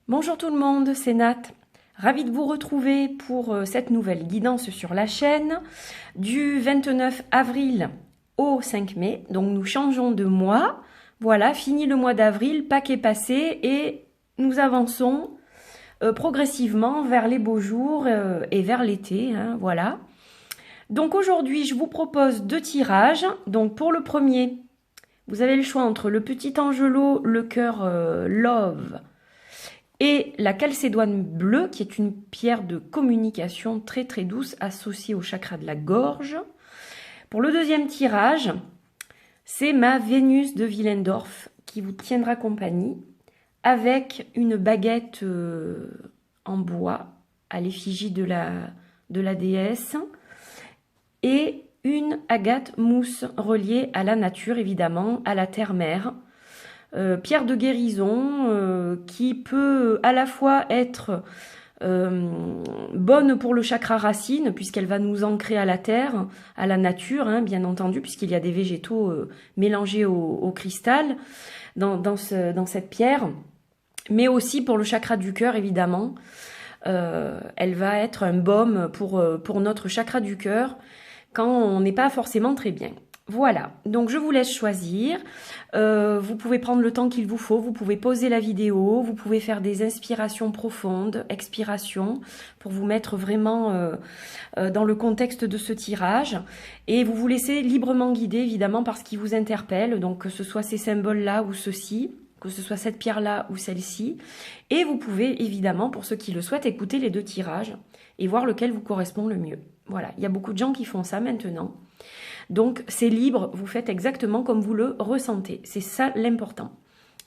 Bonjour tout le monde, c'est Nat. Ravie de vous retrouver pour cette nouvelle guidance sur la chaîne du 29 avril au 5 mai. Donc nous changeons de mois. Voilà, fini le mois d'avril, Pâques est passé et nous avançons progressivement vers les beaux jours et vers l'été. Voilà. Donc aujourd'hui, je vous propose deux tirages. Donc pour le premier, vous avez le choix entre le petit angelot, le cœur Love et la calcédoine bleue, qui est une pierre de communication très très douce associée au chakra de la gorge. Pour le deuxième tirage, c'est ma Vénus de Willendorf qui vous tiendra compagnie avec une baguette en bois à l'effigie de la déesse et une agate mousse reliée à la nature, évidemment, à la terre-mère. Pierre de guérison qui peut à la fois être bonne pour le chakra racine puisqu'elle va nous ancrer à la terre, à la nature, bien entendu, puisqu'il y a des végétaux mélangés au cristal dans cette pierre, mais aussi pour le chakra du cœur, évidemment. Elle va être un baume pour notre chakra du cœur quand on n'est pas forcément très bien. Voilà, donc je vous laisse choisir. Vous pouvez prendre le temps qu'il vous faut, vous pouvez pauser la vidéo, vous pouvez faire des inspirations profondes, expirations, pour vous mettre vraiment dans le contexte de ce tirage. Et vous vous laissez librement guider, évidemment, par ce qui vous interpelle, donc que ce soit ces symboles-là ou ceux-ci, que ce soit cette pierre-là ou celle-ci. Et vous pouvez, évidemment, pour ceux qui le souhaitent, écouter les deux tirages et voir lequel vous correspond le mieux. Voilà, il y a beaucoup de gens qui font ça maintenant. Donc c'est libre, vous faites exactement comme vous le ressentez. C'est ça l'important.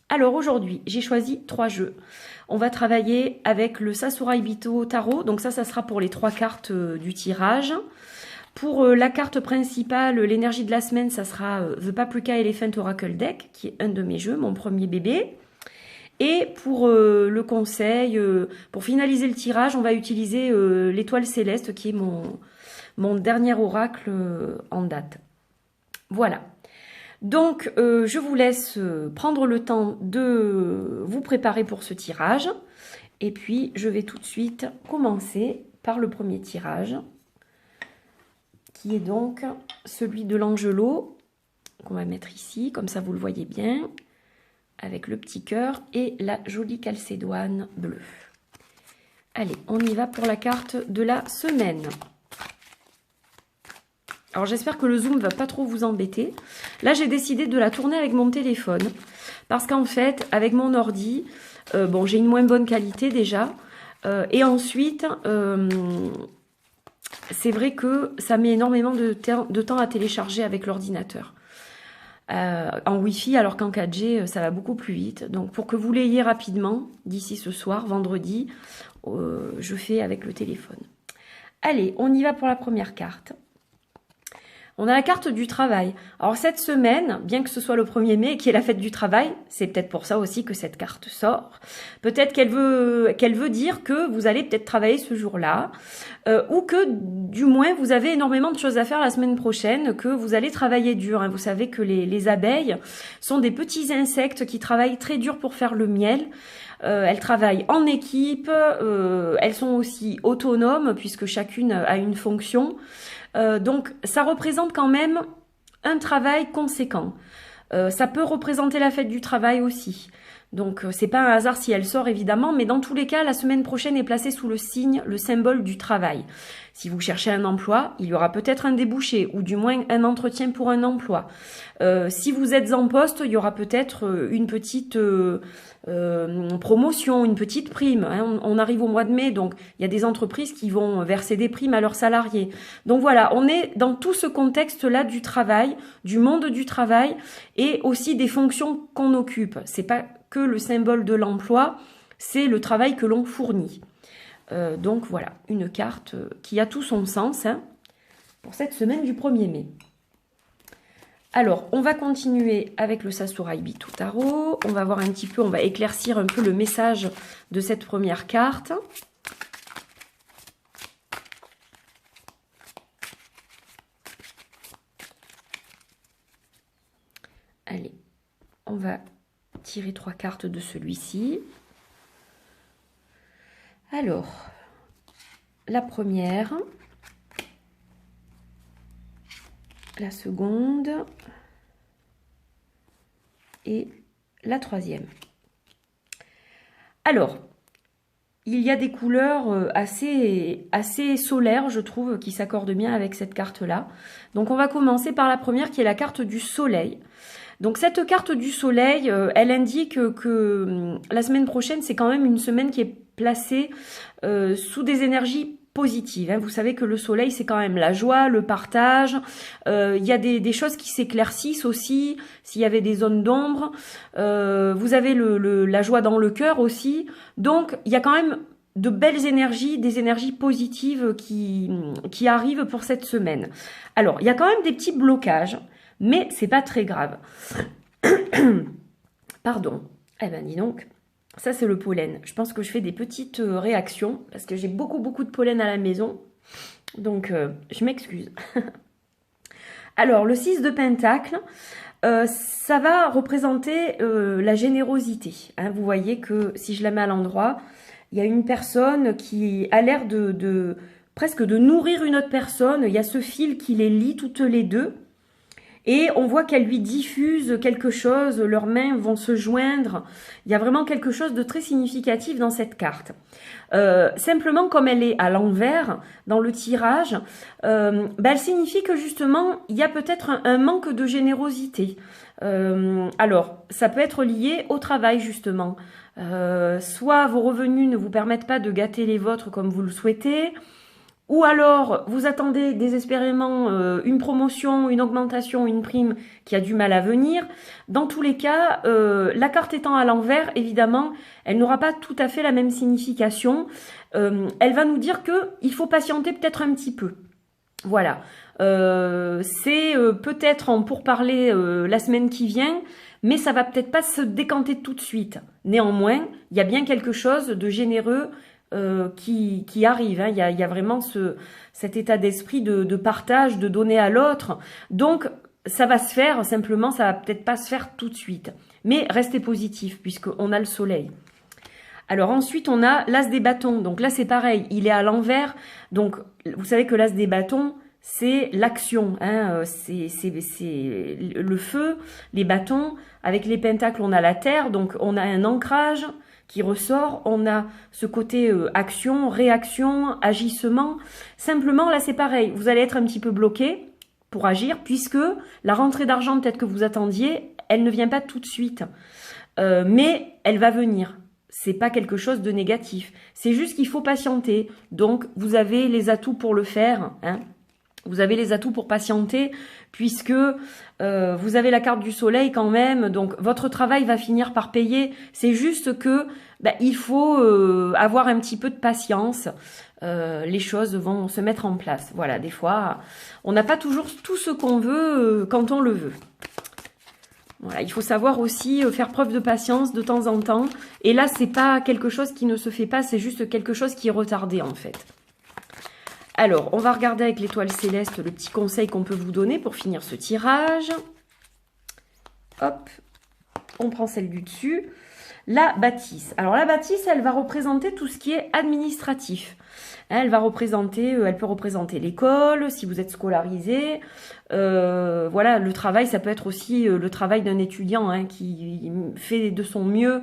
Alors aujourd'hui, j'ai choisi 3 jeux. On va travailler avec le Sasarai Bito Tarot. Donc ça sera pour les 3 cartes du tirage. Pour la carte principale, l'énergie de la semaine, ça sera The Paprika Elephant Oracle Deck, qui est un de mes jeux, mon premier bébé. Et pour le conseil, pour finaliser le tirage, on va utiliser l'étoile céleste, qui est mon dernier oracle en date. Voilà. Donc, je vous laisse prendre le temps de vous préparer pour ce tirage. Et puis, je vais tout de suite commencer par le premier tirage, qui est donc celui de l'Angelot, qu'on va mettre ici, comme ça vous le voyez bien, avec le petit cœur et la jolie calcédoine bleue. Allez, on y va pour la carte de la semaine. Alors j'espère que le zoom ne va pas trop vous embêter. Là j'ai décidé de la tourner avec mon téléphone. Parce qu'en fait, avec mon ordi, bon j'ai une moins bonne qualité déjà. Et ensuite, c'est vrai que ça met énormément de temps à télécharger avec l'ordinateur. En Wi-Fi, alors qu'en 4G, ça va beaucoup plus vite. Donc pour que vous l'ayez rapidement, d'ici ce soir, vendredi, je fais avec le téléphone. Allez, on y va pour la première carte. On a la carte du travail. Alors cette semaine, bien que ce soit le 1er mai qui est la fête du travail, c'est peut-être pour ça aussi que cette carte sort. Peut-être qu'elle veut dire que vous allez peut-être travailler ce jour-là, ou que du moins vous avez énormément de choses à faire la semaine prochaine, que vous allez travailler dur. Vous savez que les abeilles sont des petits insectes qui travaillent très dur pour faire le miel. Elles travaillent en équipe, elles sont aussi autonomes puisque chacune a une fonction. Donc ça représente quand même un travail conséquent. Ça peut représenter la fête du travail aussi. Donc c'est pas un hasard si elle sort évidemment, mais dans tous les cas, la semaine prochaine est placée sous le signe, le symbole du travail. Si vous cherchez un emploi, il y aura peut-être un débouché, ou du moins un entretien pour un emploi. Si vous êtes en poste, il y aura peut-être une petite promotion, une petite prime. On arrive au mois de mai, donc il y a des entreprises qui vont verser des primes à leurs salariés. Donc voilà, on est dans tout ce contexte-là du travail, du monde du travail, et aussi des fonctions qu'on occupe. C'est pas que le symbole de l'emploi, c'est le travail que l'on fournit. Donc voilà, une carte qui a tout son sens pour cette semaine du 1er mai. Alors, on va continuer avec le Sasarai Bito Tarot. On va voir un petit peu, on va éclaircir un peu le message de cette première carte. Allez, on va tirer 3 cartes de celui-ci. Alors, la première, la seconde et la troisième. Alors, il y a des couleurs assez solaires, je trouve, qui s'accordent bien avec cette carte-là. Donc, on va commencer par la première, qui est la carte du soleil. Donc, cette carte du soleil, elle indique que la semaine prochaine, c'est quand même une semaine qui est placée sous des énergies positives. Vous savez que le soleil, c'est quand même la joie, le partage. Il y a des choses qui s'éclaircissent aussi, s'il y avait des zones d'ombre. Vous avez la joie dans le cœur aussi. Donc, il y a quand même de belles énergies, des énergies positives qui arrivent pour cette semaine. Alors, il y a quand même des petits blocages, mais c'est pas très grave. Pardon. Eh ben, dis donc. Ça, c'est le pollen. Je pense que je fais des petites réactions parce que j'ai beaucoup de pollen à la maison. Donc, je m'excuse. Alors, le 6 de Pentacle, ça va représenter la générosité. Vous voyez que si je la mets à l'endroit, il y a une personne qui a l'air presque de nourrir une autre personne. Il y a ce fil qui les lie toutes les deux. Et on voit qu'elle lui diffuse quelque chose, leurs mains vont se joindre. Il y a vraiment quelque chose de très significatif dans cette carte. Simplement, comme elle est à l'envers dans le tirage, elle signifie que justement, il y a peut-être un manque de générosité. Alors, ça peut être lié au travail justement. Soit vos revenus ne vous permettent pas de gâter les vôtres comme vous le souhaitez, ou alors, vous attendez désespérément une promotion, une augmentation, une prime qui a du mal à venir. Dans tous les cas, la carte étant à l'envers, évidemment, elle n'aura pas tout à fait la même signification. Elle va nous dire qu'il faut patienter peut-être un petit peu. Voilà. C'est peut-être en pourparler la semaine qui vient, mais ça va peut-être pas se décanter tout de suite. Néanmoins, il y a bien quelque chose de généreux qui arrive. Il y a vraiment cet état d'esprit de partage, de donner à l'autre. Donc, ça va se faire, simplement, ça va peut-être pas se faire tout de suite. Mais restez positif, puisqu'on a le soleil. Alors ensuite, on a l'as des bâtons. Donc là, c'est pareil, il est à l'envers. Donc, vous savez que l'as des bâtons, c'est l'action. C'est le feu, les bâtons. Avec les pentacles, on a la terre. Donc, on a un ancrage qui ressort, on a ce côté action, réaction, agissement. Simplement, là, c'est pareil. Vous allez être un petit peu bloqué pour agir, puisque la rentrée d'argent, peut-être que vous attendiez, elle ne vient pas tout de suite. Mais elle va venir. C'est pas quelque chose de négatif. C'est juste qu'il faut patienter. Donc, vous avez les atouts pour le faire. Vous avez les atouts pour patienter, puisque vous avez la carte du soleil quand même, donc votre travail va finir par payer. C'est juste que il faut avoir un petit peu de patience. Les choses vont se mettre en place. Voilà, des fois, on n'a pas toujours tout ce qu'on veut quand on le veut. Voilà, il faut savoir aussi faire preuve de patience de temps en temps. Et là, c'est pas quelque chose qui ne se fait pas, c'est juste quelque chose qui est retardé en fait. Alors, on va regarder avec l'étoile céleste le petit conseil qu'on peut vous donner pour finir ce tirage. Hop, on prend celle du dessus. La bâtisse. Alors, la bâtisse, elle va représenter tout ce qui est administratif. Elle va représenter, elle peut représenter l'école, si vous êtes scolarisé. Voilà, le travail, ça peut être aussi le travail d'un étudiant qui fait de son mieux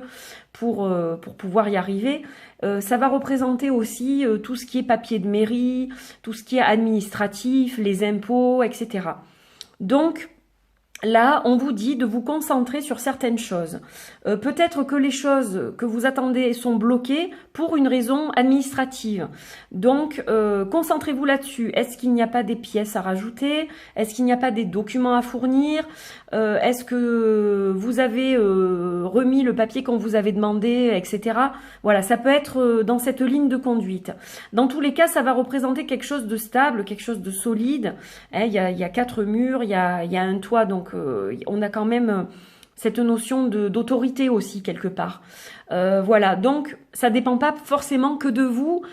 pour pouvoir y arriver. Ça va représenter aussi tout ce qui est papier de mairie, tout ce qui est administratif, les impôts, etc. Donc, là, on vous dit de vous concentrer sur certaines choses. Peut-être que les choses que vous attendez sont bloquées pour une raison administrative. Donc, concentrez-vous là-dessus. Est-ce qu'il n'y a pas des pièces à rajouter? Est-ce qu'il n'y a pas des documents à fournir? Est-ce que vous avez remis le papier qu'on vous avait demandé, etc. Voilà, ça peut être dans cette ligne de conduite. Dans tous les cas, ça va représenter quelque chose de stable, quelque chose de solide. Il y a 4 murs, il y a un toit, donc on a quand même cette notion d'autorité aussi quelque part. Voilà, donc ça dépend pas forcément que de vous.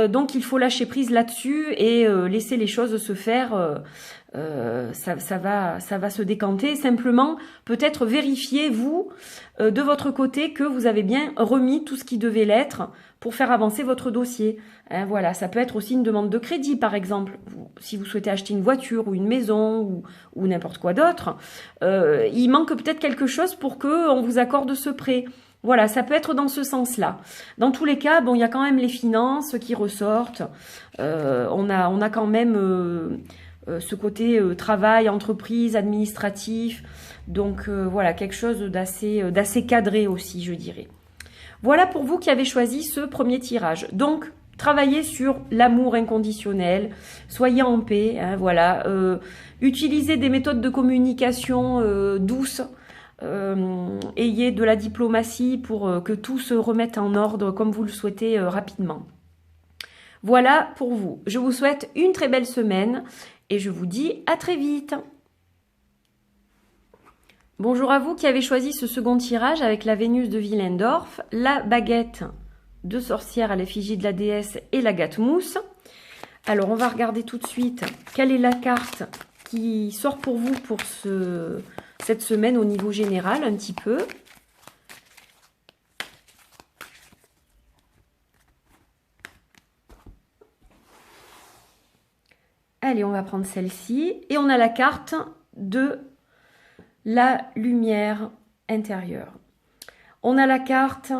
Donc il faut lâcher prise là-dessus et laisser les choses se faire. Ça va se décanter. Simplement, peut-être vérifiez vous de votre côté que vous avez bien remis tout ce qui devait l'être pour faire avancer votre dossier. Hein, voilà, ça peut être aussi une demande de crédit, par exemple. Si vous souhaitez acheter une voiture ou une maison ou n'importe quoi d'autre, il manque peut-être quelque chose pour qu'on vous accorde ce prêt. Voilà, ça peut être dans ce sens-là. Dans tous les cas, bon, il y a quand même les finances qui ressortent. On a quand même ce côté travail, entreprise, administratif. Donc voilà, quelque chose d'assez cadré aussi, je dirais. Voilà pour vous qui avez choisi ce premier tirage. Donc, travaillez sur l'amour inconditionnel, soyez en paix, hein, voilà. Utilisez des méthodes de communication douces. Ayez de la diplomatie pour que tout se remette en ordre comme vous le souhaitez rapidement. Voilà pour vous. Je vous souhaite une très belle semaine et je vous dis à très vite. Bonjour à vous qui avez choisi ce second tirage avec la Vénus de Willendorf, la baguette de sorcière à l'effigie de la déesse et la gâte-mousse. Alors on va regarder tout de suite quelle est la carte qui sort pour vous pour cette semaine au niveau général un petit peu. Allez, on va prendre celle-ci et on a la carte de la lumière intérieure. On a la carte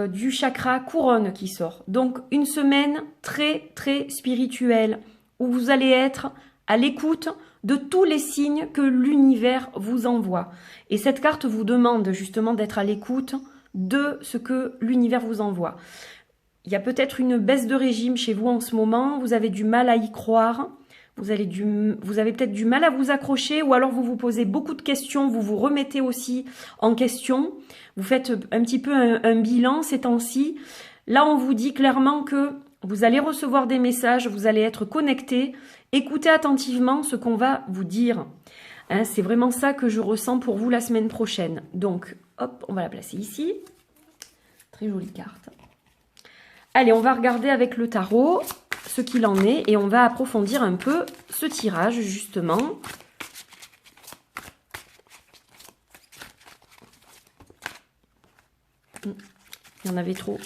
du chakra couronne qui sort. Donc une semaine très très spirituelle où vous allez être à l'écoute de tous les signes que l'univers vous envoie. Et cette carte vous demande justement d'être à l'écoute de ce que l'univers vous envoie. Il y a peut-être une baisse de régime chez vous en ce moment, vous avez du mal à y croire, vous avez peut-être du mal à vous accrocher ou alors vous vous posez beaucoup de questions, vous vous remettez aussi en question, vous faites un petit peu un bilan ces temps-ci. Là, on vous dit clairement que vous allez recevoir des messages, vous allez être connecté. Écoutez attentivement ce qu'on va vous dire. Hein, c'est vraiment ça que je ressens pour vous la semaine prochaine. Donc, hop, on va la placer ici. Très jolie carte. Allez, on va regarder avec le tarot ce qu'il en est et on va approfondir un peu ce tirage, justement. Il y en avait trop.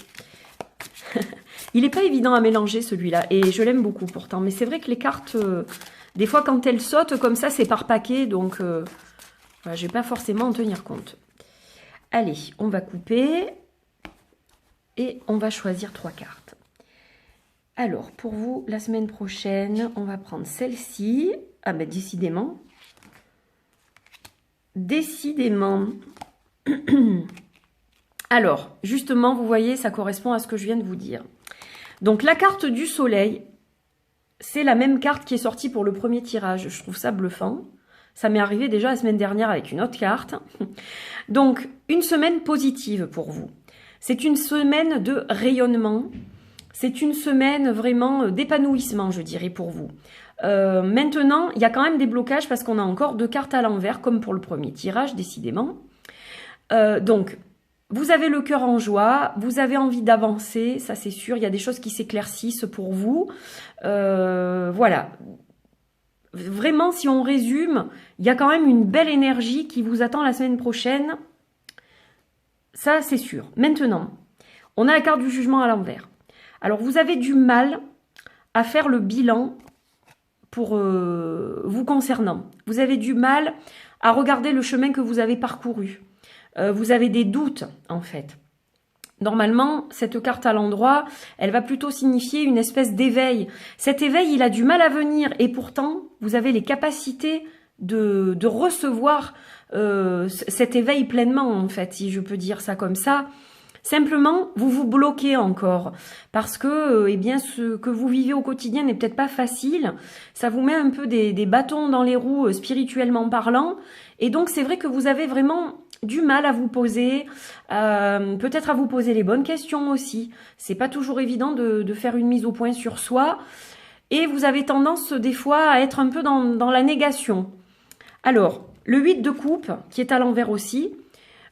Il n'est pas évident à mélanger celui-là et je l'aime beaucoup pourtant. Mais c'est vrai que les cartes, des fois quand elles sautent comme ça, c'est par paquet. Donc, voilà, je ne vais pas forcément en tenir compte. Allez, on va couper et on va choisir 3 cartes. Alors, pour vous, la semaine prochaine, on va prendre celle-ci. Ah ben, décidément. Décidément. Alors, justement, vous voyez, ça correspond à ce que je viens de vous dire. Donc, la carte du soleil, c'est la même carte qui est sortie pour le premier tirage. Je trouve ça bluffant. Ça m'est arrivé déjà la semaine dernière avec une autre carte. Donc, une semaine positive pour vous. C'est une semaine de rayonnement. C'est une semaine vraiment d'épanouissement, je dirais, pour vous. Maintenant, il y a quand même des blocages parce qu'on a encore 2 cartes à l'envers, comme pour le premier tirage, décidément. Donc, vous avez le cœur en joie, vous avez envie d'avancer, ça c'est sûr, il y a des choses qui s'éclaircissent pour vous. Voilà. Vraiment, si on résume, il y a quand même une belle énergie qui vous attend la semaine prochaine. Ça, c'est sûr. Maintenant, on a la carte du jugement à l'envers. Alors, vous avez du mal à faire le bilan pour vous concernant. Vous avez du mal à regarder le chemin que vous avez parcouru. Vous avez des doutes, en fait. Normalement, cette carte à l'endroit, elle va plutôt signifier une espèce d'éveil. Cet éveil, il a du mal à venir et pourtant, vous avez les capacités de recevoir cet éveil pleinement, en fait, si je peux dire ça comme ça. Simplement, vous vous bloquez encore parce que eh bien, ce que vous vivez au quotidien n'est peut-être pas facile. Ça vous met un peu des bâtons dans les roues spirituellement parlant. Et donc, c'est vrai que vous avez vraiment du mal à vous poser, peut-être à vous poser les bonnes questions aussi. C'est pas toujours évident de faire une mise au point sur soi. Et vous avez tendance des fois à être un peu dans la négation. Alors, le 8 de coupe, qui est à l'envers aussi,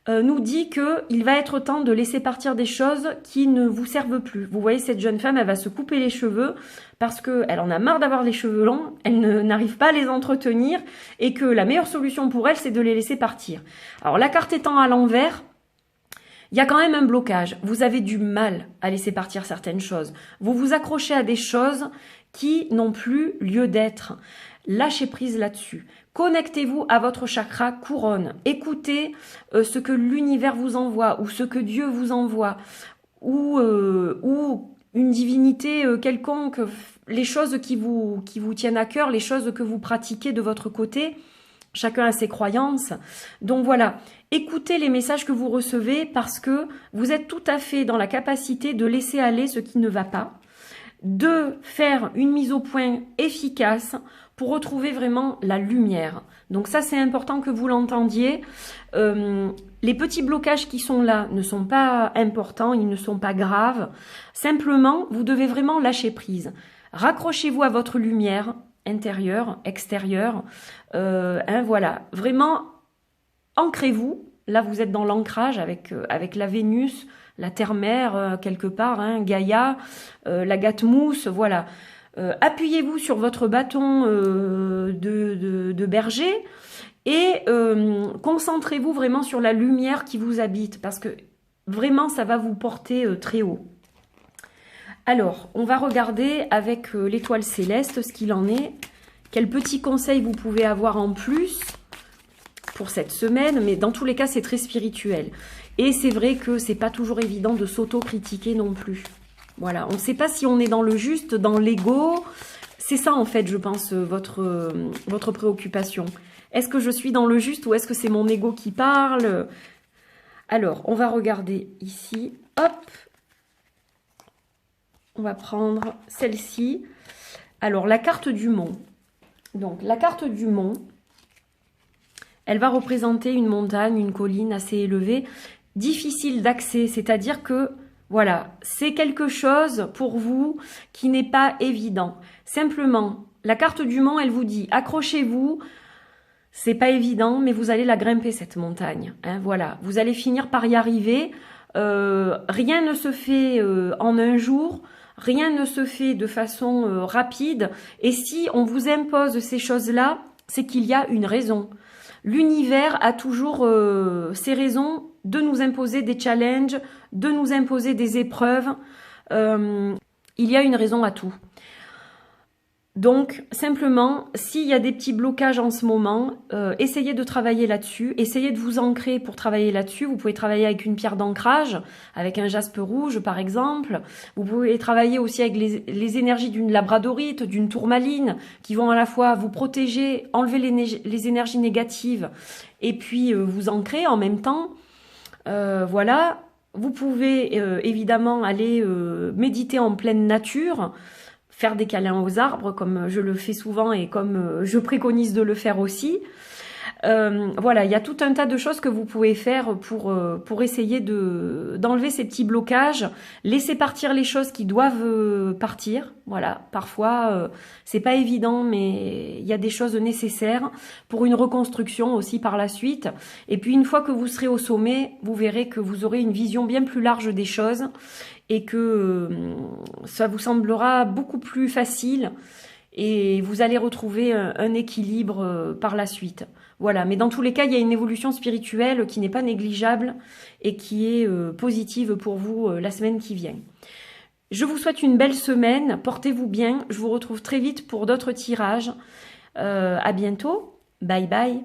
nous dit qu'il va être temps de laisser partir des choses qui ne vous servent plus. Vous voyez, cette jeune femme, elle va se couper les cheveux parce qu'elle en a marre d'avoir les cheveux longs, elle n'arrive pas à les entretenir et que la meilleure solution pour elle, c'est de les laisser partir. Alors, la carte étant à l'envers, il y a quand même un blocage. Vous avez du mal à laisser partir certaines choses. Vous vous accrochez à des choses qui n'ont plus lieu d'être. Lâchez prise là-dessus. Connectez-vous à votre chakra couronne. Écoutez ce que l'univers vous envoie ou ce que Dieu vous envoie ou une divinité quelconque, les choses qui vous tiennent à cœur, les choses que vous pratiquez de votre côté. Chacun a ses croyances. Donc voilà, écoutez les messages que vous recevez parce que vous êtes tout à fait dans la capacité de laisser aller ce qui ne va pas, de faire une mise au point efficace pour retrouver vraiment la lumière. Donc ça, c'est important que vous l'entendiez. Les petits blocages qui sont là ne sont pas importants, ils ne sont pas graves. Simplement, vous devez vraiment lâcher prise. Raccrochez-vous à votre lumière intérieure, extérieure. Voilà, vraiment, ancrez-vous. Là, vous êtes dans l'ancrage avec la Vénus, la Terre-Mère, quelque part, hein, Gaïa, la Gatmousse, voilà. Appuyez-vous sur votre bâton de berger et concentrez-vous vraiment sur la lumière qui vous habite parce que vraiment, ça va vous porter très haut. Alors, on va regarder avec l'étoile céleste ce qu'il en est. Quels petits conseils vous pouvez avoir en plus pour cette semaine, mais dans tous les cas, c'est très spirituel. Et c'est vrai que c'est pas toujours évident de s'auto-critiquer non plus. Voilà, on ne sait pas si on est dans le juste, dans l'ego. C'est ça, en fait, je pense, votre préoccupation. Est-ce que je suis dans le juste ou est-ce que c'est mon ego qui parle? Alors, on va regarder ici. Hop! On va prendre celle-ci. Alors, la carte du mont. Donc, la carte du mont, elle va représenter une montagne, une colline assez élevée, difficile d'accès, c'est-à-dire que voilà, c'est quelque chose pour vous qui n'est pas évident. Simplement, la carte du mont, elle vous dit, accrochez-vous, c'est pas évident, mais vous allez la grimper cette montagne. Hein, voilà, vous allez finir par y arriver. Rien ne se fait en un jour, rien ne se fait de façon rapide. Et si on vous impose ces choses-là, c'est qu'il y a une raison. L'univers a toujours ses raisons de nous imposer des challenges, de nous imposer des épreuves. Il y a une raison à tout. Donc, simplement, s'il y a des petits blocages en ce moment, essayez de travailler là-dessus, essayez de vous ancrer pour travailler là-dessus. Vous pouvez travailler avec une pierre d'ancrage, avec un jaspe rouge par exemple. Vous pouvez travailler aussi avec les énergies d'une labradorite, d'une tourmaline, qui vont à la fois vous protéger, enlever les énergies négatives et puis vous ancrer en même temps. Voilà, vous pouvez évidemment aller méditer en pleine nature, faire des câlins aux arbres comme je le fais souvent et comme je préconise de le faire aussi. Voilà, il y a tout un tas de choses que vous pouvez faire pour essayer d'enlever ces petits blocages, laisser partir les choses qui doivent partir. Voilà, parfois c'est pas évident, mais il y a des choses nécessaires pour une reconstruction aussi par la suite. Et puis une fois que vous serez au sommet, vous verrez que vous aurez une vision bien plus large des choses et que ça vous semblera beaucoup plus facile et vous allez retrouver un équilibre par la suite. Voilà, mais dans tous les cas, il y a une évolution spirituelle qui n'est pas négligeable et qui est positive pour vous la semaine qui vient. Je vous souhaite une belle semaine, portez-vous bien, je vous retrouve très vite pour d'autres tirages. À bientôt, bye bye.